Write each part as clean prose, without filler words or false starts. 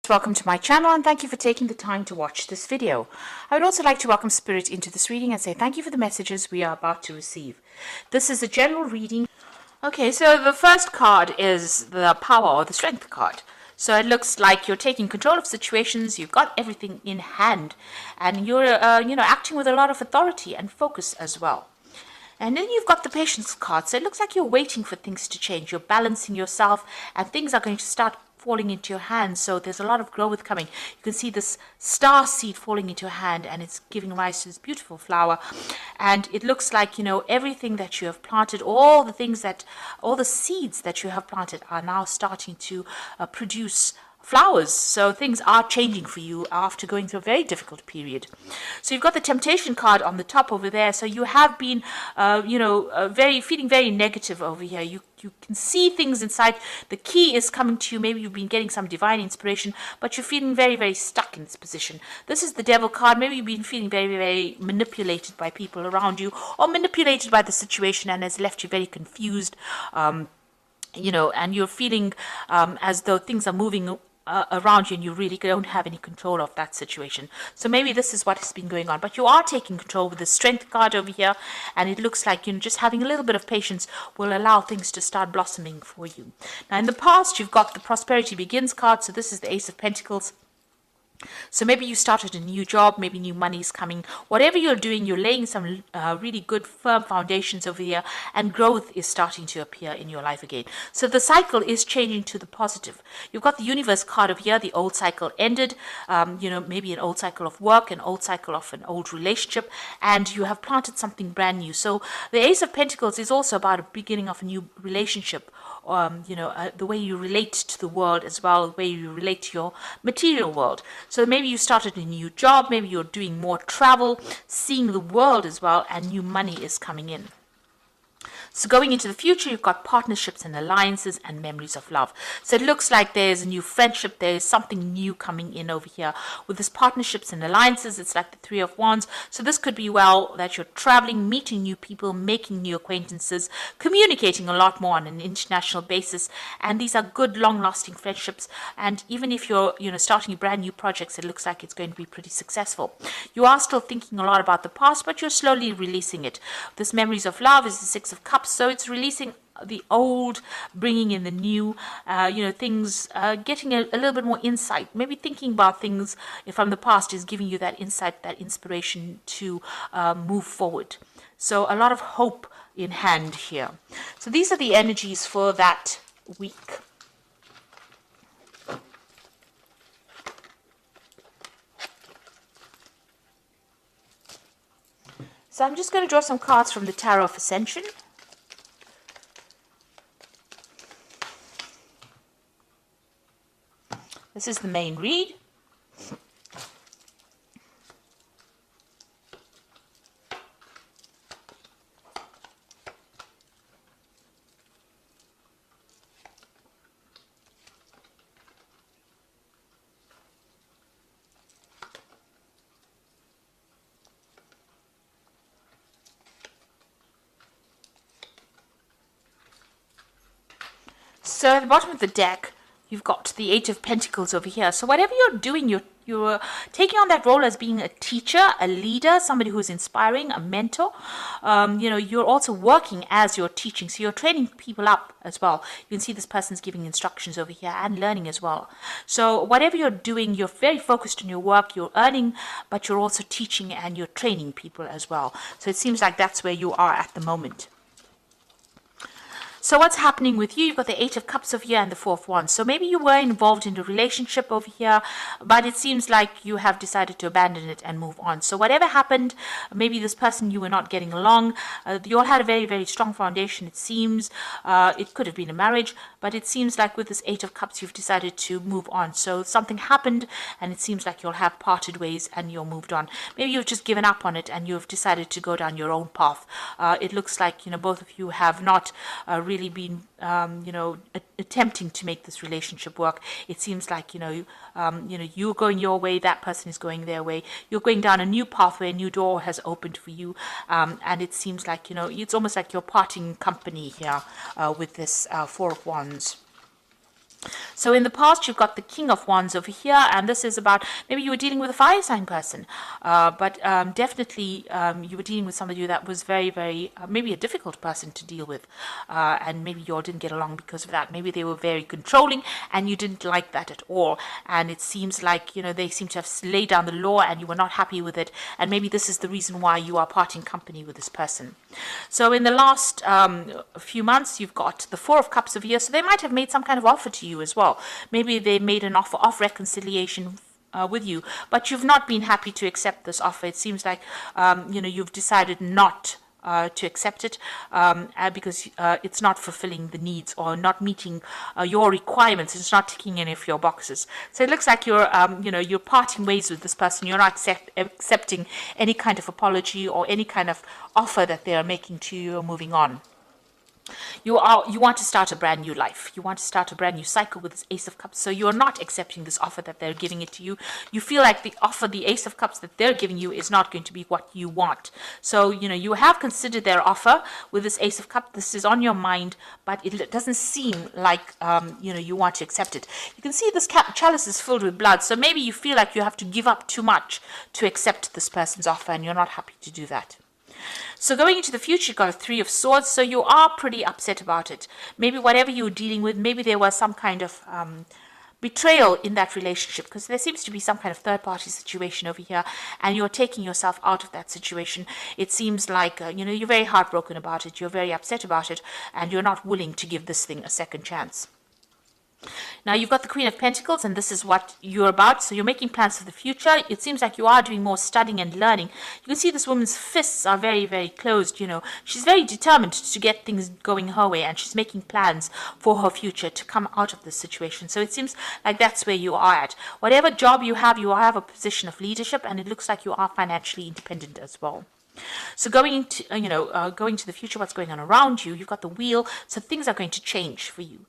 Welcome to my channel and thank you for taking the time to watch this video. I would also like to welcome Spirit into this reading and say thank you for the messages we are about to receive. This is a general reading. Okay, so the first card is the power or the strength card. So it looks like you're taking control of situations, you've got everything in hand, and you're acting with a lot of authority and focus as well. And then you've got the patience card. So it looks like you're waiting for things to change. You're balancing yourself and things are going to start falling into your hand. So there's a lot of growth coming. You can see this star seed falling into your hand and it's giving rise to this beautiful flower. And it looks like, everything that you have planted, all the seeds that you have planted are now starting to produce flowers. So things are changing for you after going through a very difficult period. So you've got the temptation card on the top over there. So you have been, feeling very negative over here. You can see things inside. The key is coming to you. Maybe you've been getting some divine inspiration, but you're feeling very, very stuck in this position. This is the devil card. Maybe you've been feeling very, very manipulated by people around you or manipulated by the situation and has left you very confused. And you're feeling as though things are moving around you and you really don't have any control of that situation. So maybe this is what has been going on, but you are taking control with the strength card over here, and it looks like just having a little bit of patience will allow things to start blossoming for you. Now in the past you've got the prosperity begins card. So this is the Ace of Pentacles. So maybe you started a new job, maybe new money is coming. Whatever you're doing, you're laying some really good firm foundations over here, and growth is starting to appear in your life again. So the cycle is changing to the positive. You've got the universe card over here. The old cycle ended, maybe an old cycle of work, an old cycle of an old relationship, and you have planted something brand new. So the Ace of Pentacles is also about a beginning of a new relationship. The way you relate to the world as well, the way you relate to your material world. So maybe you started a new job, maybe you're doing more travel, seeing the world as well, and new money is coming in. So going into the future, you've got partnerships and alliances and memories of love. So it looks like there's a new friendship. There's something new coming in over here. With this partnerships and alliances, it's like the Three of Wands. So this could be that you're traveling, meeting new people, making new acquaintances, communicating a lot more on an international basis. And these are good, long-lasting friendships. And even if you're, starting brand new projects, it looks like it's going to be pretty successful. You are still thinking a lot about the past, but you're slowly releasing it. This memories of love is the Six of Cups. So it's releasing the old, bringing in the new, things, getting a little bit more insight. Maybe thinking about things from the past is giving you that insight, that inspiration to move forward. So a lot of hope in hand here. So these are the energies for that week. So I'm just going to draw some cards from the Tarot of Ascension. This is the main read. So at the bottom of the deck, you've got the Eight of Pentacles over here. So whatever you're doing, you're taking on that role as being a teacher, a leader, somebody who's inspiring, a mentor. You're also working as you're teaching. So you're training people up as well. You can see this person's giving instructions over here and learning as well. So whatever you're doing, you're very focused on your work. You're earning, but you're also teaching and you're training people as well. So it seems like that's where you are at the moment. So what's happening with you? You've got the Eight of Cups over here and the Four of Wands. So maybe you were involved in a relationship over here, but it seems like you have decided to abandon it and move on. So whatever happened, maybe this person you were not getting along, you all had a very, very strong foundation, it seems. It could have been a marriage, but it seems like with this Eight of Cups, you've decided to move on. So something happened, and it seems like you'll have parted ways and you're moved on. Maybe you've just given up on it and you've decided to go down your own path. It looks like, both of you have not really been attempting to make this relationship work. It seems like you're going your way, that person is going their way. You're going down a new pathway, a new door has opened for you, and it seems like it's almost like you're parting company here with this Four of Wands. So in the past, you've got the King of Wands over here, and this is about maybe you were dealing with a fire sign person, but definitely you were dealing with somebody that was very, very, maybe a difficult person to deal with, and maybe you all didn't get along because of that. Maybe they were very controlling, and you didn't like that at all, and it seems like, they seem to have laid down the law, and you were not happy with it, and maybe this is the reason why you are parting company with this person. So in the last few months, you've got the Four of Cups over here, so they might have made some kind of offer to you as well. Maybe they made an offer of reconciliation with you, but you've not been happy to accept this offer. It seems like you've decided not to accept it because it's not fulfilling the needs or not meeting your requirements. It's not ticking any of your boxes. So it looks like you're parting ways with this person. You're not accepting any kind of apology or any kind of offer that they are making to you or moving on. You want to start a brand new life. You want to start a brand new cycle with this Ace of Cups. So you're not accepting this offer that they're giving it to you. You feel like the offer, the Ace of Cups that they're giving you is not going to be what you want. So, you have considered their offer with this Ace of Cups. This is on your mind, but it doesn't seem like, you want to accept it. You can see this chalice is filled with blood. So maybe you feel like you have to give up too much to accept this person's offer, and you're not happy to do that. So going into the future, you've got a Three of Swords, so you are pretty upset about it. Maybe whatever you were dealing with, maybe there was some kind of betrayal in that relationship, because there seems to be some kind of third-party situation over here, and you're taking yourself out of that situation. It seems like, you're very heartbroken about it, you're very upset about it, and you're not willing to give this thing a second chance. Now you've got the Queen of Pentacles, and this is what you're about. So you're making plans for the future. It seems like you are doing more studying and learning. You can see this woman's fists are very, very closed. She's very determined to get things going her way, and she's making plans for her future to come out of this situation. So it seems like that's where you are at. Whatever job you have a position of leadership, and it looks like you are financially independent as well. So going into, going to the future, what's going on around you, you've got the Wheel, so things are going to change for you.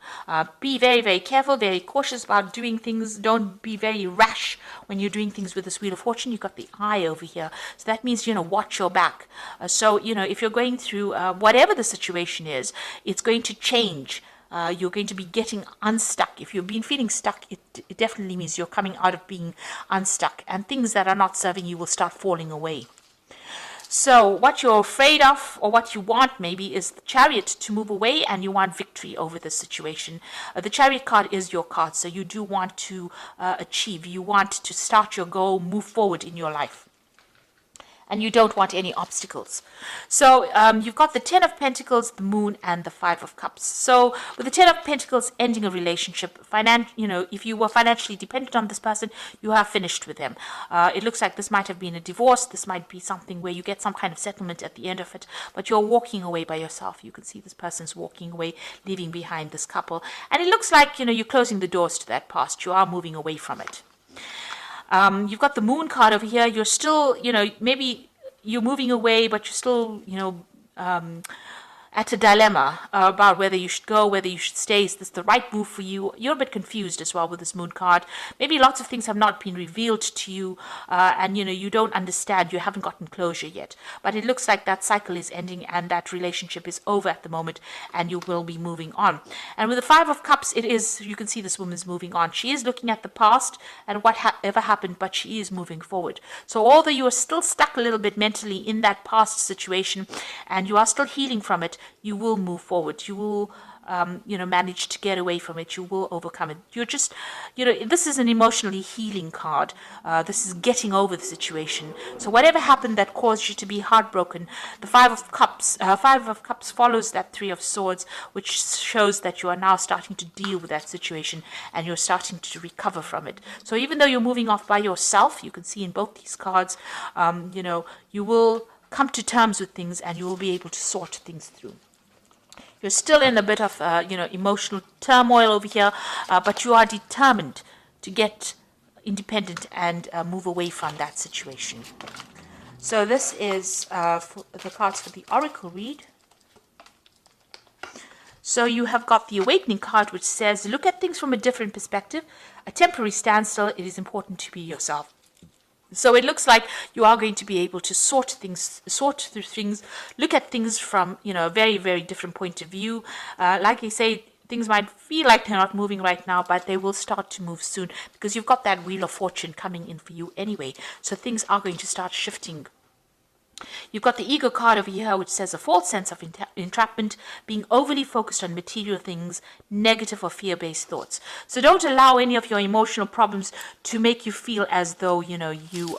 Be very, very careful, very cautious about doing things. Don't be very rash when you're doing things with this Wheel of Fortune. You've got the Eye over here, so that means, watch your back. So, if you're going through whatever the situation is, it's going to change. You're going to be getting unstuck. If you've been feeling stuck, it definitely means you're coming out of being unstuck, and things that are not serving you will start falling away. So what you're afraid of, or what you want maybe, is the Chariot to move away, and you want victory over this situation. The Chariot card is your card, so you do want to achieve. You want to start your goal, move forward in your life. And you don't want any obstacles. So you've got the Ten of Pentacles, the Moon, and the Five of Cups. So with the Ten of Pentacles, ending a relationship, if you were financially dependent on this person, you have finished with them. It looks like this might have been a divorce. This might be something where you get some kind of settlement at the end of it, but you're walking away by yourself. You can see this person's walking away, leaving behind this couple. And it looks like, you're closing the doors to that past. You are moving away from it. You've got the Moon card over here. You're still, maybe you're moving away, but you're still, at a dilemma about whether you should go, whether you should stay. Is this the right move for you? You're a bit confused as well with this Moon card. Maybe lots of things have not been revealed to you, and you don't understand. You haven't gotten closure yet. But it looks like that cycle is ending, and that relationship is over at the moment, and you will be moving on. And with the Five of Cups, you can see this woman's moving on. She is looking at the past and what ever happened, but she is moving forward. So although you are still stuck a little bit mentally in that past situation, and you are still healing from it, you will move forward. You will, manage to get away from it. You will overcome it. You're just, this is an emotionally healing card. This is getting over the situation. So whatever happened that caused you to be heartbroken, the Five of Cups follows that Three of Swords, which shows that you are now starting to deal with that situation, and you're starting to recover from it. So even though you're moving off by yourself, you can see in both these cards, you will come to terms with things, and you will be able to sort things through. You're still in a bit of, emotional turmoil over here, but you are determined to get independent and move away from that situation. So this is for the cards for the Oracle read. So you have got the Awakening card, which says, look at things from a different perspective. A temporary standstill. It is important to be yourself. So it looks like you are going to be able to sort through things, look at things from, a very, very different point of view. Like I say, Things might feel like they're not moving right now, but they will start to move soon because you've got that Wheel of Fortune coming in for you anyway. So things are going to start shifting. You've got the ego card over here, which says a false sense of entrapment, being overly focused on material things, negative or fear-based thoughts. So don't allow any of your emotional problems to make you feel as though, you know, you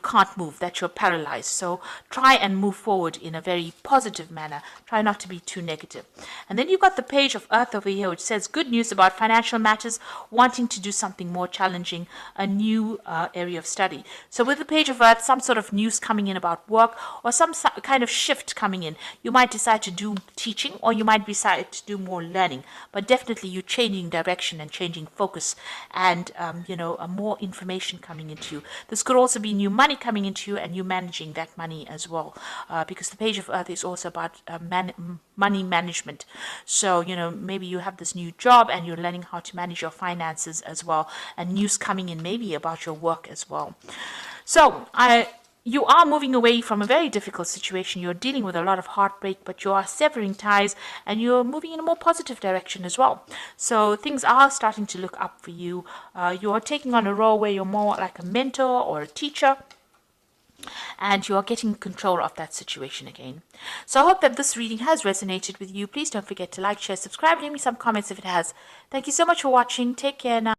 can't move, that you're paralyzed. So try and move forward in a very positive manner. Try not to be too negative. And then you've got the Page of Earth over here, which says good news about financial matters, wanting to do something more challenging, a new area of study. So with the Page of Earth, some sort of news coming in about work or some kind of shift coming in. You might decide to do teaching or you might decide to do more learning, but definitely you're changing direction and changing focus and, you know, more information coming into you. This could also be new money coming into you and you managing that money as well, because the Page of Earth is also about money management. So, you know, maybe you have this new job and you're learning how to manage your finances as well, and news coming in maybe about your work as well. So you are moving away from a very difficult situation. You're dealing with a lot of heartbreak, but you are severing ties and you're moving in a more positive direction as well. So things are starting to look up for you. You are taking on a role where you're more like a mentor or a teacher, and you are getting control of that situation again. So I hope that this reading has resonated with you. Please don't forget to like, share, subscribe, leave me some comments if it has. Thank you so much for watching. Take care now.